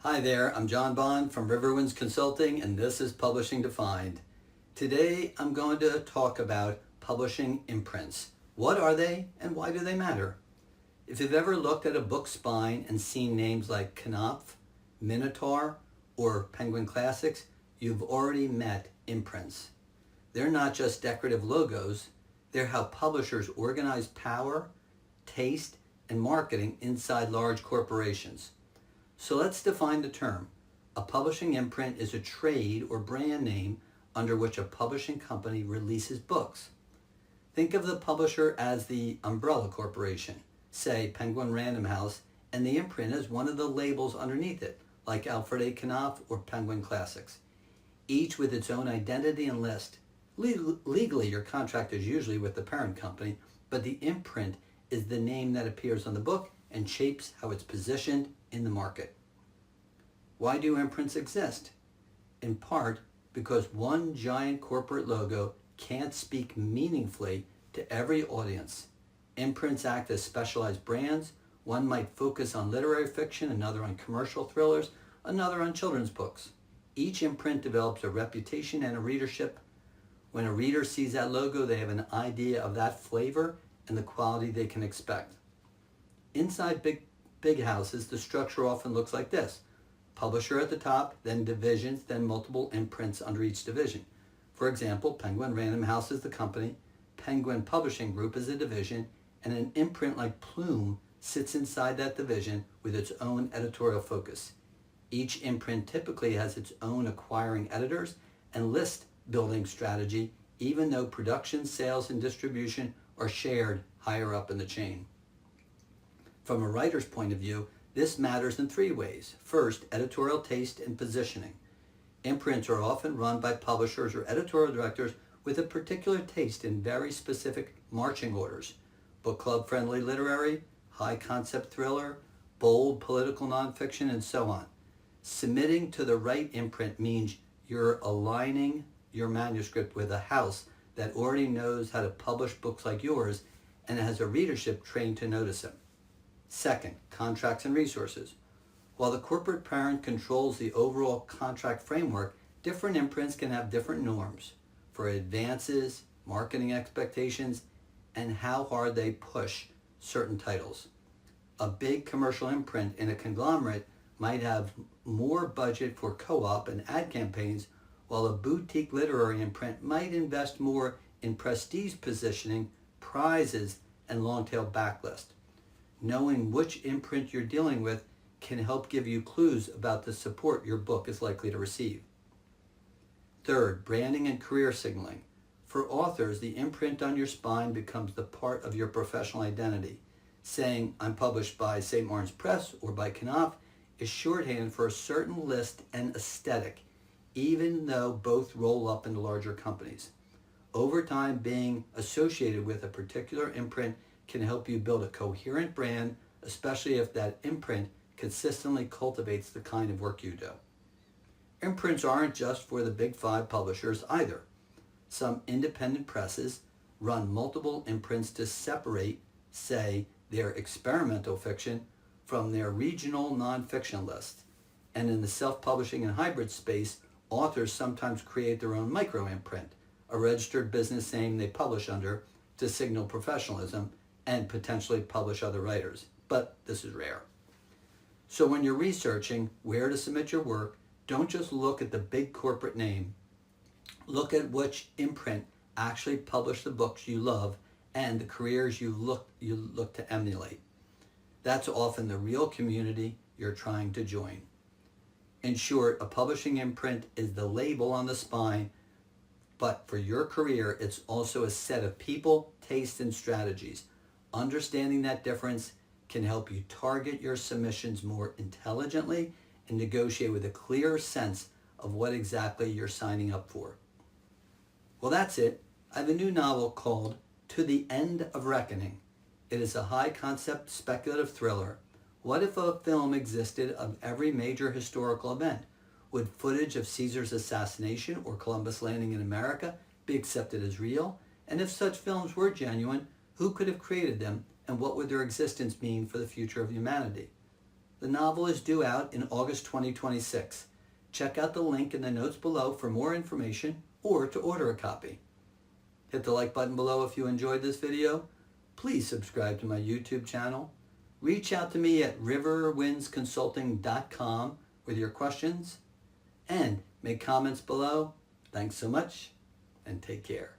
Hi there, I'm John Bond from Riverwinds Consulting, and this is Publishing Defined. Today I'm going to talk about publishing imprints. What are they and why do they matter? If you've ever looked at a book spine and seen names like Knopf, Minotaur, or Penguin Classics, you've already met imprints. They're not just decorative logos, they're how publishers organize power, taste, and marketing inside large corporations. So let's define the term. A publishing imprint is a trade or brand name under which a publishing company releases books. Think of the publisher as the umbrella corporation, say Penguin Random House, and the imprint as one of the labels underneath it, like Alfred A. Knopf or Penguin Classics, each with its own identity and list. Legally, your contract is usually with the parent company, but the imprint is the name that appears on the book and shapes how it's positioned in the market. Why do imprints exist? In part because one giant corporate logo can't speak meaningfully to every audience. Imprints act as specialized brands. One might focus on literary fiction, another on commercial thrillers, another on children's books. Each imprint develops a reputation and a readership. When a reader sees that logo, they have an idea of that flavor and the quality they can expect. Inside big houses, the structure often looks like this. Publisher at the top, then divisions, then multiple imprints under each division. For example, Penguin Random House is the company, Penguin Publishing Group is a division, and an imprint like Plume sits inside that division with its own editorial focus. Each imprint typically has its own acquiring editors and list building strategy, even though production, sales, and distribution are shared higher up in the chain. From a writer's point of view, this matters in three ways. First, editorial taste and positioning. Imprints are often run by publishers or editorial directors with a particular taste in very specific marching orders. Book club friendly literary, high concept thriller, bold political nonfiction, and so on. Submitting to the right imprint means you're aligning your manuscript with a house that already knows how to publish books like yours and has a readership trained to notice them. Second, contracts and resources. While the corporate parent controls the overall contract framework, different imprints can have different norms for advances, marketing expectations, and how hard they push certain titles. A big commercial imprint in a conglomerate might have more budget for co-op and ad campaigns, while a boutique literary imprint might invest more in prestige positioning, prizes, and long-tail backlist. Knowing which imprint you're dealing with can help give you clues about the support your book is likely to receive. Third, branding and career signaling. For authors, the imprint on your spine becomes the part of your professional identity. Saying, I'm published by St. Martin's Press or by Knopf is shorthand for a certain list and aesthetic, even though both roll up into larger companies. Over time, being associated with a particular imprint can help you build a coherent brand, especially if that imprint consistently cultivates the kind of work you do. Imprints aren't just for the big five publishers either. Some independent presses run multiple imprints to separate, say, their experimental fiction from their regional nonfiction list. And in the self-publishing and hybrid space, authors sometimes create their own micro-imprint, a registered business name they publish under to signal professionalism and potentially publish other writers. But this is rare. So when you're researching where to submit your work, don't just look at the big corporate name. Look at which imprint actually published the books you love and the careers you look to emulate. That's often the real community you're trying to join. In short, a publishing imprint is the label on the spine, but for your career, it's also a set of people, tastes, and strategies. Understanding that difference can help you target your submissions more intelligently and negotiate with a clear sense of what exactly you're signing up for. Well, that's it. I have a new novel called To the End of Reckoning. It is a high-concept speculative thriller. What if a film existed of every major historical event? Would footage of Caesar's assassination or Columbus landing in America be accepted as real? And if such films were genuine, who could have created them, and what would their existence mean for the future of humanity? The novel is due out in August 2026. Check out the link in the notes below for more information or to order a copy. Hit the like button below if you enjoyed this video. Please subscribe to my YouTube channel. Reach out to me at riverwindsconsulting.com with your questions and make comments below. Thanks so much and take care.